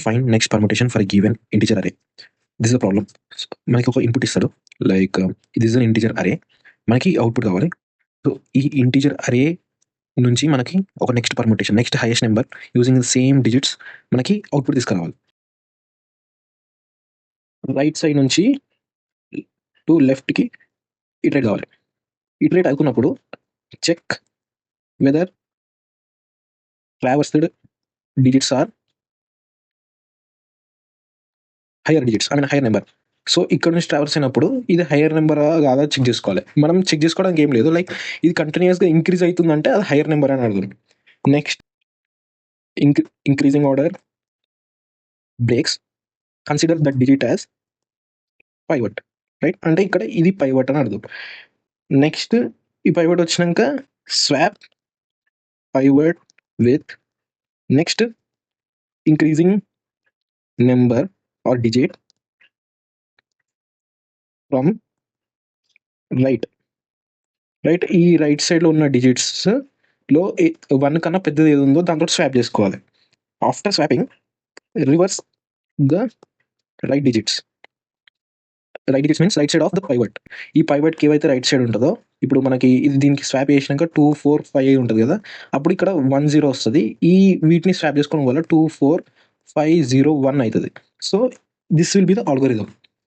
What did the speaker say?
Find next permutation for given integer array. This is a problem. మనకి ఒక input ఇస్తాడు, like ఇది is an integer అరే, మనకి అవుట్పుట్ కావాలి. సో ఈ ఇంటిజర్ అరే నుంచి మనకి ఒక next permutation, next highest number using the same digits మనకి అవుట్పుట్ తీసుకురావాలి. రైట్ సైడ్ నుంచి టు లెఫ్ట్కి ఇటరేట్ కావాలి. ఇటరేట్ అవుతున్నప్పుడు check whether traversed digits are higher digits, higher number. So ఇక్కడ నుంచి ట్రావర్స్ అయినప్పుడు ఇది హైయర్ నెంబర్ కాదా చెక్ చేసుకోవాలి. మనం చెక్ చేసుకోవడానికి ఏం లేదు, లైక్ ఇది కంటిన్యూస్గా ఇంక్రీజ్ అవుతుందంటే అది హైయర్ నెంబర్ అని అర్థం. Next increasing order breaks, consider that digit as pivot, right, అంటే ఇక్కడ ఇది పైవట్ అని అర్థం. నెక్స్ట్ ఈ పైవట్ వచ్చినాక swap pivot with next increasing number or digit from right. ఈ రైట్ సైడ్లో ఉన్న డిజిట్స్లో 1 కన్నా పెద్దది ఏది ఉందో దాంతో స్వాప్ చేసుకోవాలి. After swapping reverse the right digits means right side of the pivot. ఈ పైవట్కి ఏవైతే రైట్ సైడ్ ఉంటుందో, ఇప్పుడు మనకి ఇది దీనికి స్వాప్ చేసినాక 2 4 5 ఉంటుంది కదా, అప్పుడు ఇక్కడ 1 0 వస్తుంది. ఈ వీటిని స్వాప్ చేసుకోవడం వల్ల 2 4 5 0 1 అవుతుంది. So this will be the algorithm.